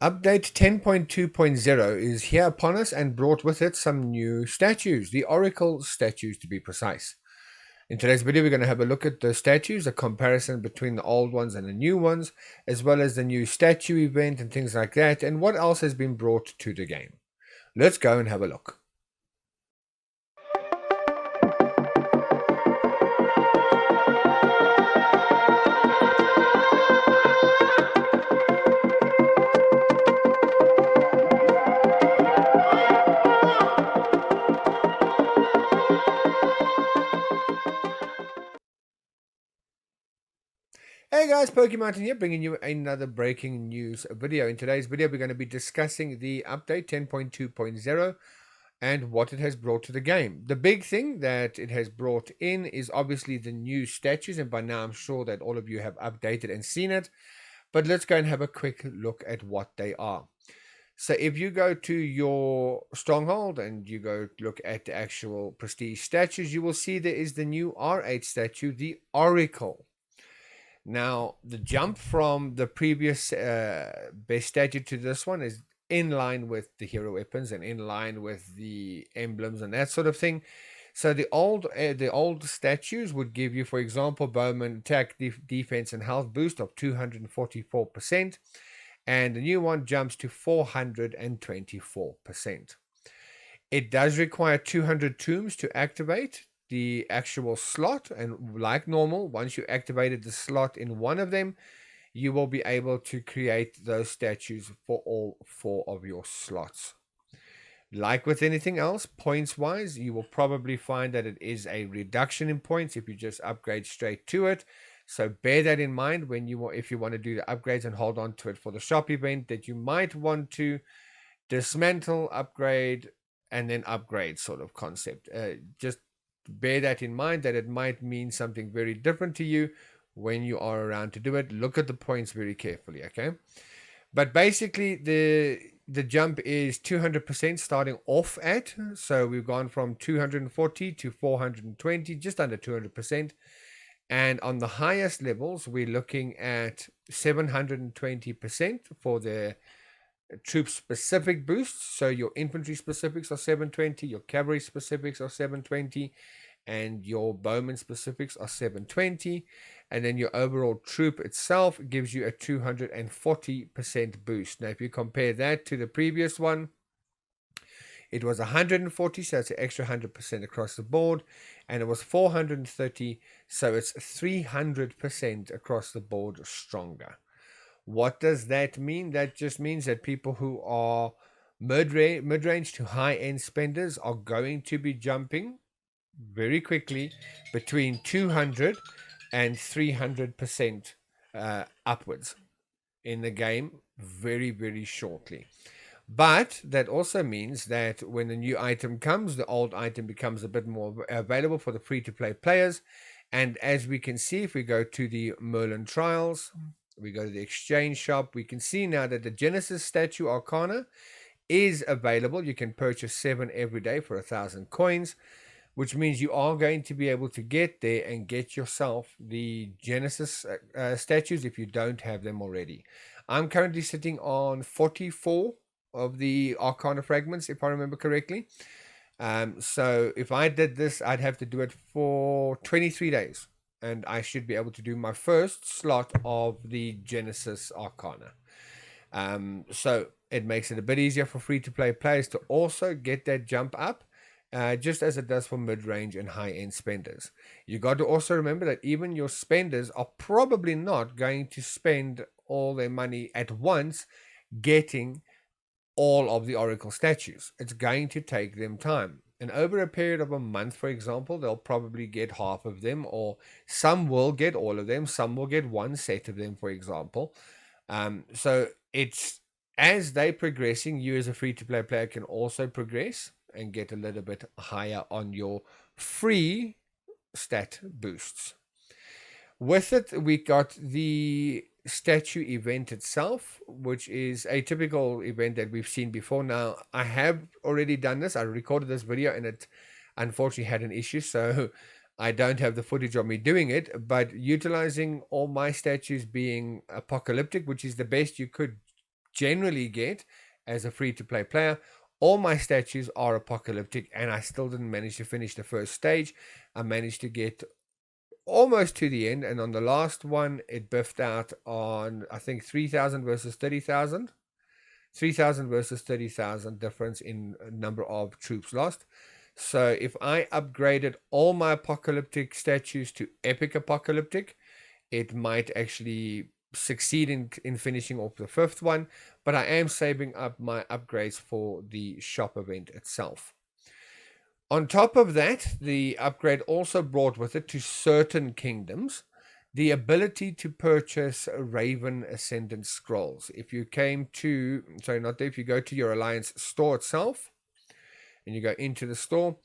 Update 10.2.0 is here upon us and brought with it some new statues, the Oracle statues to be precise. In today's video, we're going to have a look at the statues, a comparison between the old ones and the new ones, as well as the new statue event and things like that, and what else has been brought to the game. Let's go and have a look. Hey guys, Pokemon here, bringing you another breaking news video. In today's video, we're going to be discussing the update 10.2.0 and what it has brought to the game. The big thing that it has brought in is obviously the new statues, and by now I'm sure that all of you have updated and seen it. But let's go and have a quick look at what they are. So if you go to your stronghold and you go look at the actual prestige statues, you will see there is the new R8 statue, the Oracle. Now, the jump from the previous best statue to this one is in line with the hero weapons and in line with the emblems and that sort of thing. So the old statues would give you, for example, Bowman attack, defense, and health boost of 244%, and the new one jumps to 424%. It does require 200 tombs to activate the actual slot, and like normal, once you activated the slot in one of them, you will be able to create those statues for all 4 of your slots. Like with anything else, points wise, you will probably find that it is a reduction in points if you just upgrade straight to it. So bear that in mind when if you want to do the upgrades and hold on to it for the shop event, that you might want to dismantle, upgrade, and then upgrade sort of concept. Just bear that in mind, that it might mean something very different to you when you are around to do it. Look at the points very carefully, okay? But basically, the jump is 200% starting off at. So we've gone from 240 to 420, just under 200%. And on the highest levels, we're looking at 720% for the troop specific boosts. So your infantry specifics are 720, your cavalry specifics are 720, and your bowman specifics are 720, and then your overall troop itself gives you a 240% boost. Now if you compare that to the previous one, it was 140, so it's an extra 100% across the board, and it was 430, so it's 300% across the board stronger. What does that mean? That just means that people who are mid-range to high-end spenders are going to be jumping very quickly between 200 and 300% upwards in the game very, very shortly. But that also means that when a new item comes, the old item becomes a bit more available for the free-to-play players. And as we can see, if we go to the Merlin Trials, we go to the exchange shop, we can see now that the Genesis statue Arcana is available. You can purchase 7 every day for 1,000 coins, which means you are going to be able to get there and get yourself the Genesis statues if you don't have them already. I'm currently sitting on 44 of the Arcana fragments, if I remember correctly. So if I did this, I'd have to do it for 23 days. And I should be able to do my first slot of the Genesis Arcana. So it makes it a bit easier for free-to-play players to also get that jump up, just as it does for mid-range and high-end spenders. You got to also remember that even your spenders are probably not going to spend all their money at once getting all of the Oracle statues. It's going to take them time. And over a period of a month, for example, they'll probably get half of them, or some will get all of them. Some will get one set of them, for example. So it's as they progressing, you as a free-to-play player can also progress and get a little bit higher on your free stat boosts. With it, we got the statue event itself, which is a typical event that we've seen before. Now, I have already done this. I recorded this video and it unfortunately had an issue, so I don't have the footage of me doing it, but utilizing all my statues being apocalyptic, which is the best you could generally get as a free-to-play player. All my statues are apocalyptic, and I still didn't manage to finish the first stage. I managed to get almost to the end, and on the last one, it biffed out on, I think, 3,000 versus 30,000. 3,000 versus 30,000 difference in number of troops lost. So if I upgraded all my apocalyptic statues to epic apocalyptic, it might actually succeed in finishing off the fifth one, but I am saving up my upgrades for the shop event itself. On top of that, the upgrade also brought with it to certain kingdoms the ability to purchase Raven Ascendant scrolls. If you came to, sorry, not there, if you go to your Alliance store itself and you go into the store,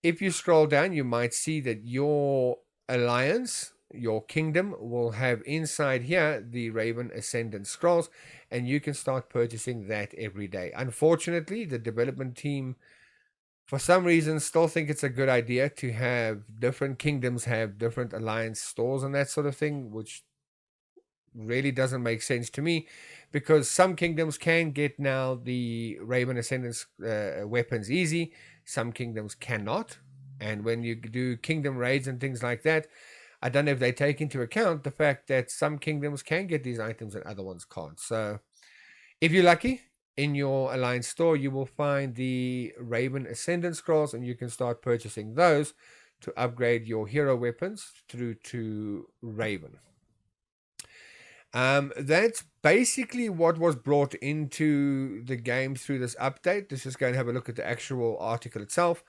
if you scroll down, you might see that your Alliance, your kingdom, will have inside here the Raven Ascendant scrolls, and you can start purchasing that every day. Unfortunately, the development team, for some reason, still think it's a good idea to have different kingdoms have different alliance stores and that sort of thing, which really doesn't make sense to me, because some kingdoms can get now the Raven Ascendant's weapons easy, some kingdoms cannot. And when you do kingdom raids and things like that, I don't know if they take into account the fact that some kingdoms can get these items and other ones can't. So if you're lucky, in your Alliance store, you will find the Raven Ascendant scrolls, and you can start purchasing those to upgrade your hero weapons through to Raven. That's basically what was brought into the game through this update. Let's just go and have a look at the actual article itself.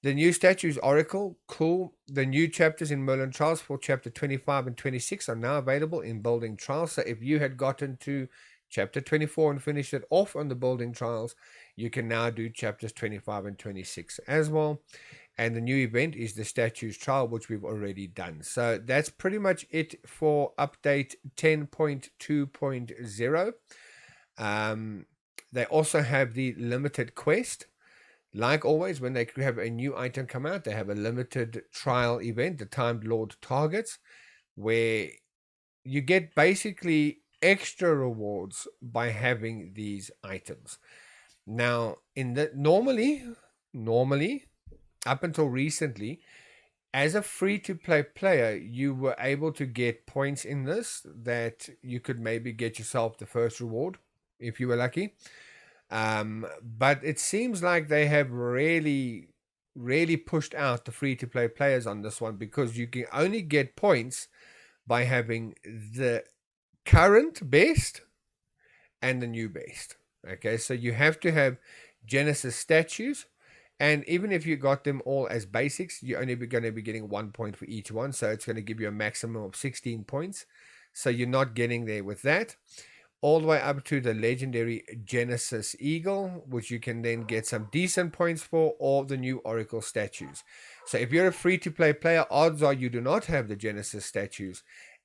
The new statues Oracle, cool. The new chapters in Merlin Trials for chapter 25 and 26 are now available in Building Trials. So if you had gotten to chapter 24 and finished it off on the Building Trials, you can now do chapters 25 and 26 as well. And the new event is the Statues Trial, which we've already done. So that's pretty much it for update 10.2.0. They also have the limited quest. Like always, when they have a new item come out, they have a limited trial event, the Timed Lord Targets, where you get basically extra rewards by having these items. Now, in the normally up until recently, as a free-to-play player, you were able to get points in this that you could maybe get yourself the first reward if you were lucky. But it seems like they have really pushed out the free-to-play players on this one, because you can only get points by having the current best and the new best. Okay, so you have to have Genesis statues, and even if you got them all as basics, you're only going to be getting 1 point for each one, so it's going to give you a maximum of 16 points. So you're not getting there with that. All the way up to the legendary Genesis Eagle, which you can then get some decent points for, or the new Oracle statues. So if you're a free-to-play player, odds are you do not have the Genesis statues,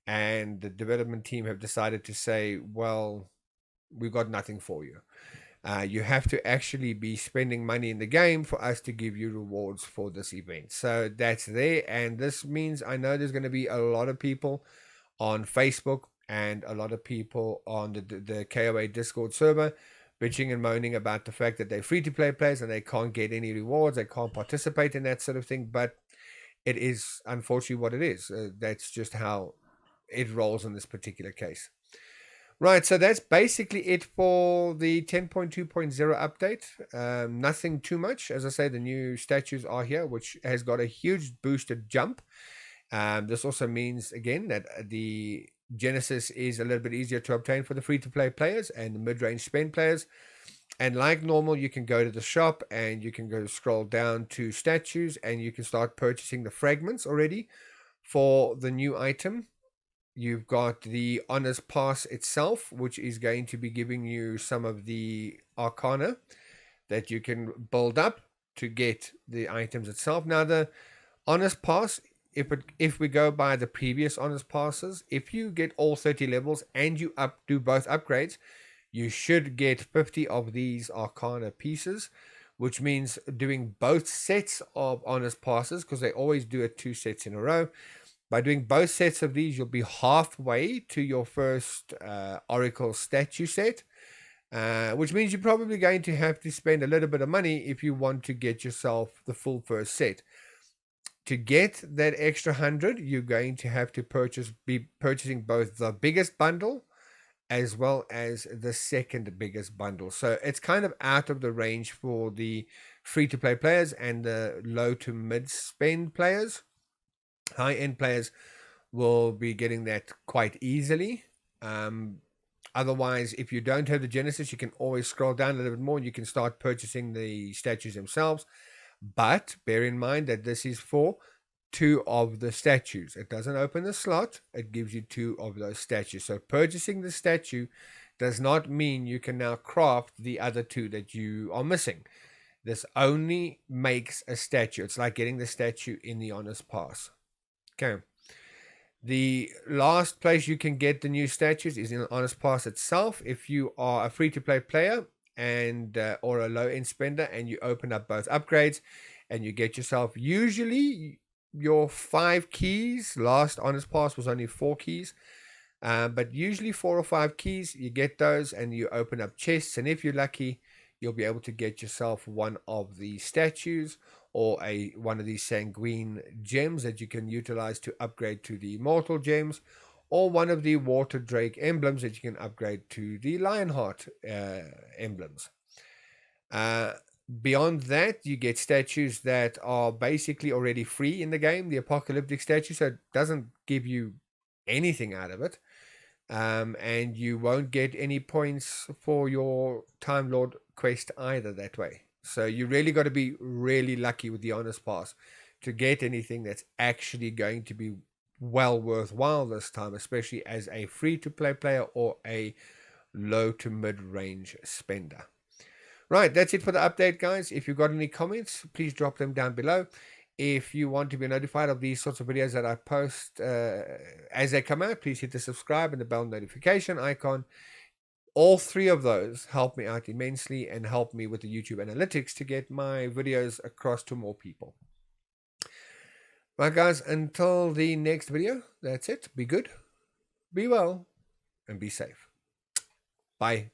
and the development team have decided to say, well, we've got nothing for you. You have to actually be spending money in the game for us to give you rewards for this event. So that's there, and this means I know there's going to be a lot of people on Facebook and a lot of people on the KOA Discord server bitching and moaning about the fact that they're free-to-play players and they can't get any rewards, they can't participate in that sort of thing, but it is unfortunately what it is. That's just how it rolls in this particular case. Right, so that's basically it for the 10.2.0 update. Nothing too much. As I say, the new statues are here, which has got a huge boosted jump. This also means, again, that the Genesis is a little bit easier to obtain for the free-to-play players and the mid-range spend players. And like normal, you can go to the shop and you can go scroll down to statues and you can start purchasing the fragments already for the new item. You've got the Honors Pass itself, which is going to be giving you some of the Arcana that you can build up to get the items itself. Now, the Honors Pass, if we go by the previous Honors Passes, if you get all 30 levels and you do both upgrades, you should get 50 of these Arcana pieces, which means doing both sets of Honors Passes, because they always do it 2 sets in a row. By doing both sets of these, you'll be halfway to your first Oracle statue set. which means you're probably going to have to spend a little bit of money if you want to get yourself the full first set. To get that extra 100, you're going to have to be purchasing both the biggest bundle as well as the second biggest bundle. So it's kind of out of the range for the free-to-play players and the low to mid-spend players. High-end players will be getting that quite easily. Otherwise, if you don't have the Genesis, you can always scroll down a little bit more and you can start purchasing the statues themselves. But bear in mind that this is for 2 of the statues. It doesn't open the slot. It gives you 2 of those statues. So purchasing the statue does not mean you can now craft the other 2 that you are missing. This only makes a statue. It's like getting the statue in the Honest Pass. Okay. The last place you can get the new statues is in the Honest Pass itself. If you are a free-to-play player and or a low-end spender and you open up both upgrades and you get yourself usually your 5 keys. Last Honest Pass was only 4 keys, but usually 4 or 5 keys. You get those and you open up chests, and if you're lucky, you'll be able to get yourself one of the statues or one of these sanguine gems that you can utilize to upgrade to the immortal gems, or one of the water drake emblems that you can upgrade to the lionheart emblems. Beyond that, you get statues that are basically already free in the game, the apocalyptic statue, so it doesn't give you anything out of it. And you won't get any points for your Time Lord quest either that way. So you really got to be really lucky with the Honest Pass to get anything that's actually going to be well worthwhile this time, especially as a free-to-play player or a low to mid-range spender. Right, that's it for the update, guys. If you've got any comments, please drop them down below. If you want to be notified of these sorts of videos that I post as they come out, please hit the subscribe and the bell notification icon. All 3 of those help me out immensely and help me with the YouTube analytics to get my videos across to more people. Right, guys, until the next video, that's it. Be good, be well, and be safe. Bye.